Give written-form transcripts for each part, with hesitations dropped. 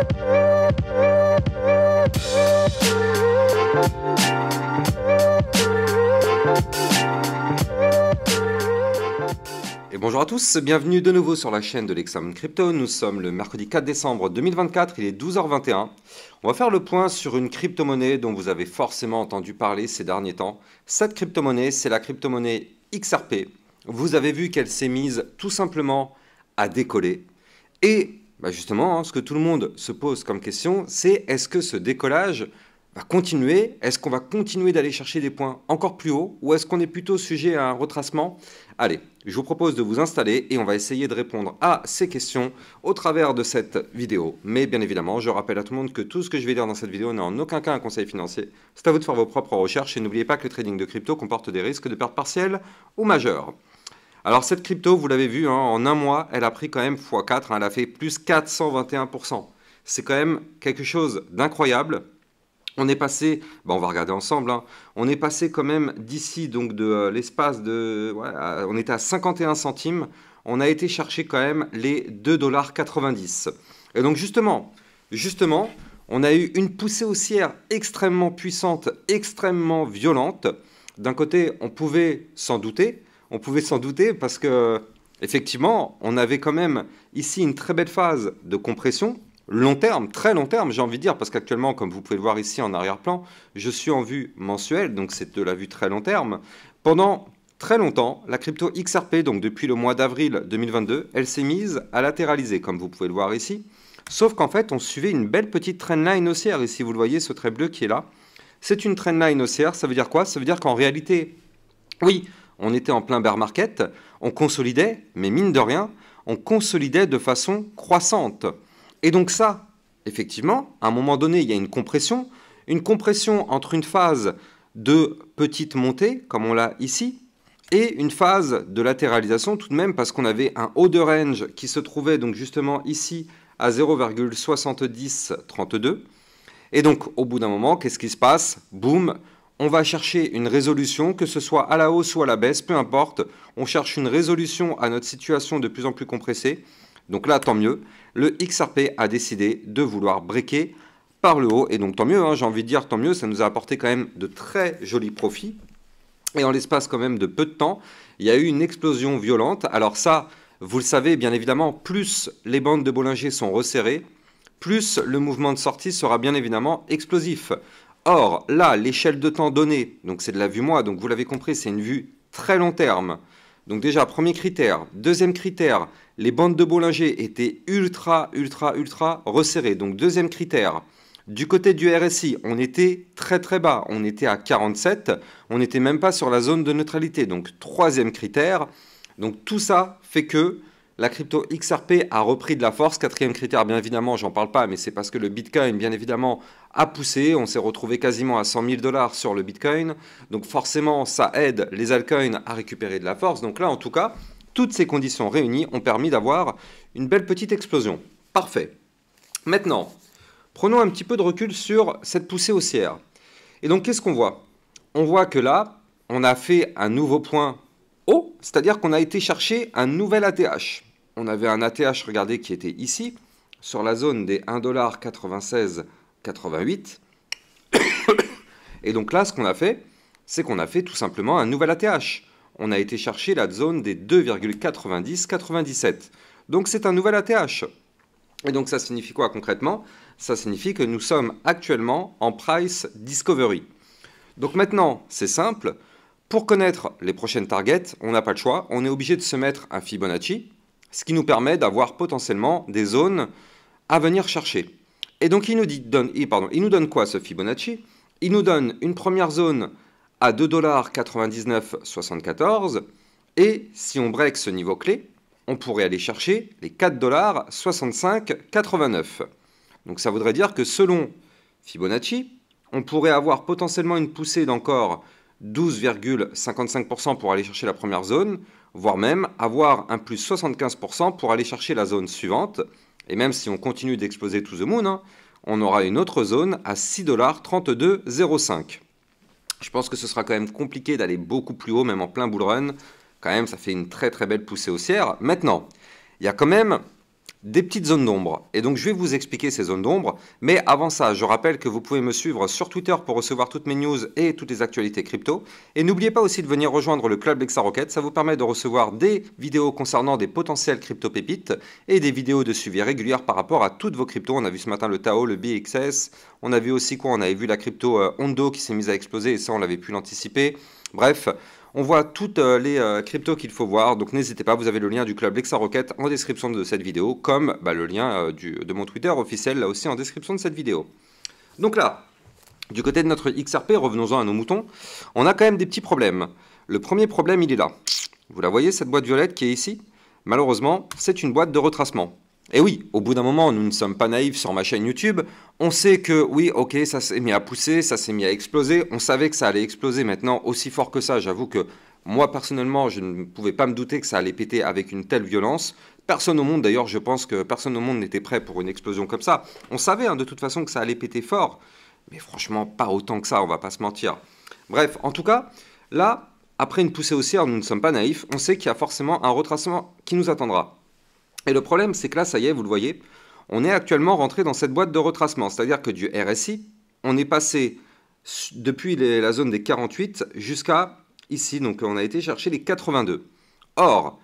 Et bonjour à tous, bienvenue de nouveau sur la chaîne de l'Examen Crypto. Nous sommes le mercredi 4 décembre 2024, il est 12h21. On va faire le point sur une crypto-monnaie dont vous avez forcément entendu parler ces derniers temps. Cette crypto-monnaie, c'est la crypto-monnaie XRP. Vous avez vu qu'elle s'est mise tout simplement à décoller. Et justement, ce que tout le monde se pose comme question, c'est est-ce que ce décollage va continuer? Est-ce qu'on va continuer d'aller chercher des points encore plus hauts? Ou est-ce qu'on est plutôt sujet à un retracement? Allez, je vous propose de vous installer et on va essayer de répondre à ces questions au travers de cette vidéo. Mais bien évidemment, je rappelle à tout le monde que tout ce que je vais dire dans cette vidéo n'est en aucun cas un conseil financier. C'est à vous de faire vos propres recherches et n'oubliez pas que le trading de crypto comporte des risques de perte partielle ou majeure. Alors cette crypto, vous l'avez vu, en un mois, elle a pris quand même x4, elle a fait plus 421%. C'est quand même quelque chose d'incroyable. On est passé, on va regarder ensemble, on est passé quand même d'ici, donc de l'espace de, on était à 51 centimes, on a été chercher quand même les 2,90 $. Et donc justement, on a eu une poussée haussière extrêmement puissante, extrêmement violente. D'un côté, on pouvait s'en douter parce que, effectivement, on avait quand même ici une très belle phase de compression, long terme, très long terme, j'ai envie de dire, parce qu'actuellement, comme vous pouvez le voir ici en arrière-plan, je suis en vue mensuelle, donc c'est de la vue très long terme. Pendant très longtemps, la crypto XRP, donc depuis le mois d'avril 2022, elle s'est mise à latéraliser, comme vous pouvez le voir ici. Sauf qu'en fait, on suivait une belle petite trendline haussière. Ici, vous le voyez, ce trait bleu qui est là. C'est une trendline haussière. Ça veut dire quoi? Ça veut dire qu'en réalité, oui, on était en plein bear market, on consolidait, mais mine de rien, on consolidait de façon croissante. Et donc ça, effectivement, à un moment donné, il y a une compression entre une phase de petite montée, comme on l'a ici, et une phase de latéralisation tout de même, parce qu'on avait un haut de range qui se trouvait donc justement ici à 0,7032. Et donc, au bout d'un moment, qu'est-ce qui se passe? Boum, on va chercher une résolution, que ce soit à la hausse ou à la baisse, peu importe. On cherche une résolution à notre situation de plus en plus compressée. Donc là, tant mieux, le XRP a décidé de vouloir breaker par le haut. Et donc tant mieux, j'ai envie de dire tant mieux, ça nous a apporté quand même de très jolis profits. Et en l'espace quand même de peu de temps, il y a eu une explosion violente. Alors ça, vous le savez bien évidemment, plus les bandes de Bollinger sont resserrées, plus le mouvement de sortie sera bien évidemment explosif. Or, là, l'échelle de temps donnée, donc c'est de la vue mois, donc vous l'avez compris, c'est une vue très long terme. Donc déjà, premier critère. Deuxième critère, les bandes de Bollinger étaient ultra resserrées. Donc deuxième critère. Du côté du RSI, on était très bas. On était à 47. On n'était même pas sur la zone de neutralité. Donc troisième critère. Donc tout ça fait que la crypto XRP a repris de la force. Quatrième critère, bien évidemment, j'en parle pas, mais c'est parce que le Bitcoin, bien évidemment, a poussé. On s'est retrouvé quasiment à 100 000 $ sur le Bitcoin. Donc forcément, ça aide les altcoins à récupérer de la force. Donc là, en tout cas, toutes ces conditions réunies ont permis d'avoir une belle petite explosion. Parfait. Maintenant, prenons un petit peu de recul sur cette poussée haussière. Et donc, qu'est-ce qu'on voit? On voit que là, on a fait un nouveau point haut, c'est-à-dire qu'on a été chercher un nouvel ATH. On avait un ATH, regardez, qui était ici, sur la zone des 1,9688 $. Et donc là, ce qu'on a fait, c'est qu'on a fait tout simplement un nouvel ATH. On a été chercher la zone des 2,9097. Donc c'est un nouvel ATH. Et donc ça signifie quoi concrètement? Ça signifie que nous sommes actuellement en price discovery. Donc maintenant, c'est simple. Pour connaître les prochaines targets, on n'a pas le choix. On est obligé de se mettre un Fibonacci, ce qui nous permet d'avoir potentiellement des zones à venir chercher. Et donc il nous donne quoi ce Fibonacci? Il nous donne une première zone à 2,9974 $. Et si on break ce niveau clé, on pourrait aller chercher les 4,6589 $. Donc ça voudrait dire que selon Fibonacci, on pourrait avoir potentiellement une poussée d'encore 12,55% pour aller chercher la première zone, voire même avoir un plus 75% pour aller chercher la zone suivante. Et même si on continue d'exploser to the moon, on aura une autre zone à 6,3205 $. Je pense que ce sera quand même compliqué d'aller beaucoup plus haut, même en plein bull run. Quand même, ça fait une très belle poussée haussière. Maintenant, il y a quand même des petites zones d'ombre. Et donc je vais vous expliquer ces zones d'ombre, mais avant ça, je rappelle que vous pouvez me suivre sur Twitter pour recevoir toutes mes news et toutes les actualités crypto. Et n'oubliez pas aussi de venir rejoindre le club LexaRocket, ça vous permet de recevoir des vidéos concernant des potentielles crypto pépites et des vidéos de suivi régulières par rapport à toutes vos cryptos. On a vu ce matin le Tao, le BXS, on a vu aussi quoi? On avait vu la crypto Hondo qui s'est mise à exploser et ça on l'avait pu l'anticiper. Bref, on voit toutes les cryptos qu'il faut voir, donc n'hésitez pas, vous avez le lien du club LexaRocket en description de cette vidéo, comme le lien de mon Twitter officiel là aussi en description de cette vidéo. Donc là, du côté de notre XRP, revenons-en à nos moutons, on a quand même des petits problèmes. Le premier problème, il est là. Vous la voyez, cette boîte violette qui est ici? Malheureusement, c'est une boîte de retracement. Et oui, au bout d'un moment, nous ne sommes pas naïfs sur ma chaîne YouTube. On sait que oui, ok, ça s'est mis à pousser, ça s'est mis à exploser. On savait que ça allait exploser maintenant aussi fort que ça. J'avoue que moi, personnellement, je ne pouvais pas me douter que ça allait péter avec une telle violence. Personne au monde, d'ailleurs, je pense que personne au monde n'était prêt pour une explosion comme ça. On savait de toute façon que ça allait péter fort. Mais franchement, pas autant que ça, on va pas se mentir. Bref, en tout cas, là, après une poussée haussière, nous ne sommes pas naïfs. On sait qu'il y a forcément un retracement qui nous attendra. Et le problème, c'est que là, ça y est, vous le voyez, on est actuellement rentré dans cette boîte de retracement. C'est-à-dire que du RSI, on est passé depuis la zone des 48 jusqu'à ici. Donc, on a été chercher les 82. Or,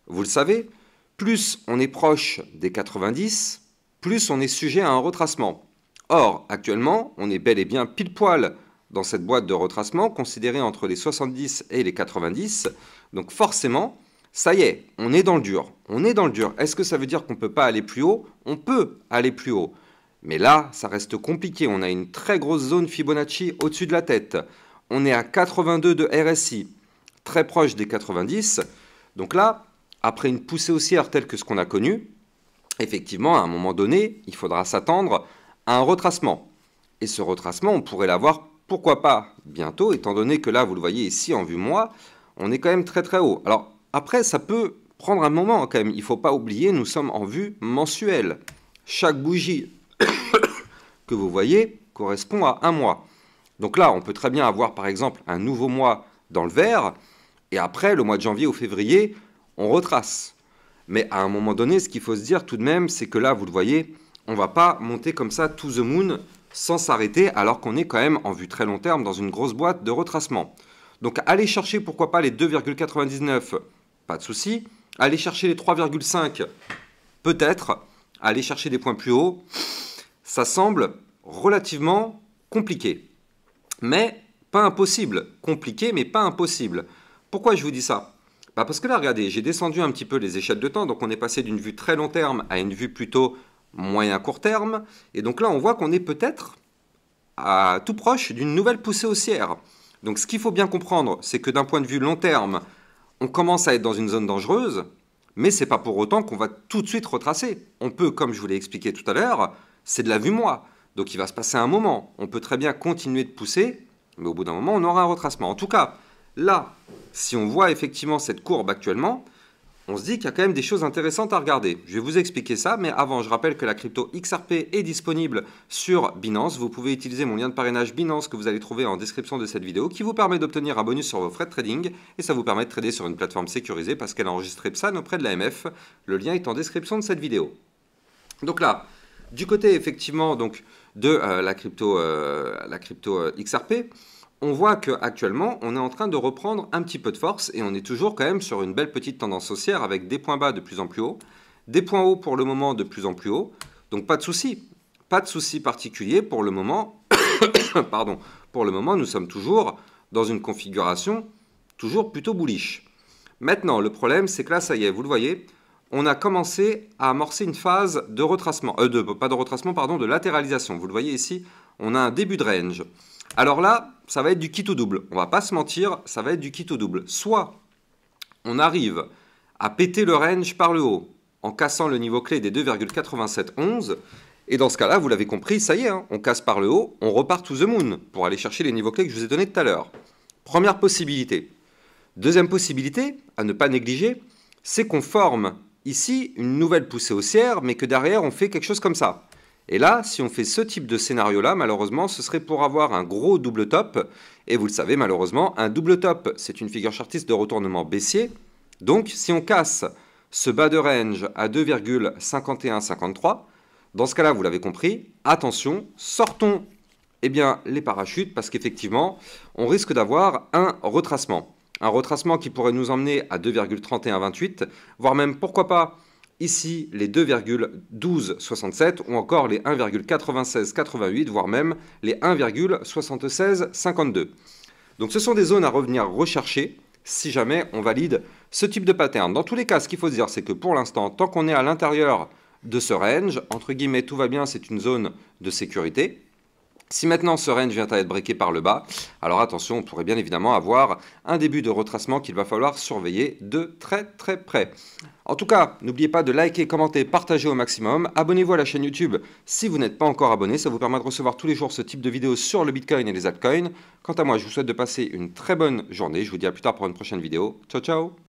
vous le savez, plus on est proche des 90, plus on est sujet à un retracement. Or, actuellement, on est bel et bien pile poil dans cette boîte de retracement, considérée entre les 70 et les 90. Donc, forcément, ça y est, on est dans le dur. On est dans le dur. Est-ce que ça veut dire qu'on ne peut pas aller plus haut? On peut aller plus haut. Mais là, ça reste compliqué. On a une très grosse zone Fibonacci au-dessus de la tête. On est à 82 de RSI, très proche des 90. Donc là, après une poussée haussière telle que ce qu'on a connu, effectivement, à un moment donné, il faudra s'attendre à un retracement. Et ce retracement, on pourrait l'avoir, pourquoi pas, bientôt, étant donné que là, vous le voyez ici en vue moi, on est quand même très très haut. Alors, après, ça peut prendre un moment quand même. Il ne faut pas oublier, nous sommes en vue mensuelle. Chaque bougie que vous voyez correspond à un mois. Donc là, on peut très bien avoir par exemple un nouveau mois dans le vert. Et après, le mois de janvier ou février, on retrace. Mais à un moment donné, ce qu'il faut se dire tout de même, c'est que là, vous le voyez, on ne va pas monter comme ça to the moon sans s'arrêter alors qu'on est quand même en vue très long terme dans une grosse boîte de retracement. Donc aller chercher pourquoi pas les 2,99, pas de souci. Aller chercher les 3,5, peut-être. Aller chercher des points plus hauts, ça semble relativement compliqué. Mais pas impossible. Compliqué, mais pas impossible. Pourquoi je vous dis ça? Parce que là, regardez, j'ai descendu un petit peu les échelles de temps. Donc on est passé d'une vue très long terme à une vue plutôt moyen court terme. Et donc là, on voit qu'on est peut-être tout proche d'une nouvelle poussée haussière. Donc ce qu'il faut bien comprendre, c'est que d'un point de vue long terme, on commence à être dans une zone dangereuse, mais ce n'est pas pour autant qu'on va tout de suite retracer. On peut, comme je vous l'ai expliqué tout à l'heure, c'est de la vue moi. Donc il va se passer un moment. On peut très bien continuer de pousser, mais au bout d'un moment, on aura un retracement. En tout cas, là, si on voit effectivement cette courbe actuellement, on se dit qu'il y a quand même des choses intéressantes à regarder. Je vais vous expliquer ça, mais avant, je rappelle que la crypto XRP est disponible sur Binance. Vous pouvez utiliser mon lien de parrainage Binance que vous allez trouver en description de cette vidéo, qui vous permet d'obtenir un bonus sur vos frais de trading, et ça vous permet de trader sur une plateforme sécurisée parce qu'elle a enregistré PSAN auprès de l'AMF. Le lien est en description de cette vidéo. Donc là, du côté effectivement donc, de la crypto XRP, on voit qu'actuellement, on est en train de reprendre un petit peu de force et on est toujours quand même sur une belle petite tendance haussière avec des points bas de plus en plus hauts, des points hauts pour le moment de plus en plus hauts. Donc pas de souci particulier pour le moment. Pardon, pour le moment, nous sommes toujours dans une configuration toujours plutôt bullish. Maintenant, le problème, c'est que là, ça y est, vous le voyez, on a commencé à amorcer une phase de retracement, de latéralisation. Vous le voyez ici, on a un début de range. Alors là, ça va être du quitte ou double. On va pas se mentir, ça va être du quitte ou double. Soit on arrive à péter le range par le haut en cassant le niveau clé des 2,8711. Et dans ce cas-là, vous l'avez compris, ça y est, on casse par le haut, on repart to the moon pour aller chercher les niveaux clés que je vous ai donnés tout à l'heure. Première possibilité. Deuxième possibilité, à ne pas négliger, c'est qu'on forme ici une nouvelle poussée haussière, mais que derrière, on fait quelque chose comme ça. Et là, si on fait ce type de scénario-là, malheureusement, ce serait pour avoir un gros double top. Et vous le savez, malheureusement, un double top, c'est une figure chartiste de retournement baissier. Donc, si on casse ce bas de range à 2,5153. Dans ce cas-là, vous l'avez compris, attention, sortons les parachutes parce qu'effectivement, on risque d'avoir un retracement. Un retracement qui pourrait nous emmener à 2,3128, voire même, pourquoi pas, ici les 2,1267 ou encore les 1,9688, voire même les 1,7652. Donc ce sont des zones à revenir rechercher si jamais on valide ce type de pattern. Dans tous les cas, ce qu'il faut se dire, c'est que pour l'instant, tant qu'on est à l'intérieur de ce range, entre guillemets, tout va bien, c'est une zone de sécurité. Si maintenant ce range vient à être breaké par le bas, alors attention, on pourrait bien évidemment avoir un début de retracement qu'il va falloir surveiller de très très près. En tout cas, n'oubliez pas de liker, commenter, partager au maximum. Abonnez-vous à la chaîne YouTube si vous n'êtes pas encore abonné, ça vous permet de recevoir tous les jours ce type de vidéos sur le Bitcoin et les altcoins. Quant à moi, je vous souhaite de passer une très bonne journée. Je vous dis à plus tard pour une prochaine vidéo. Ciao ciao!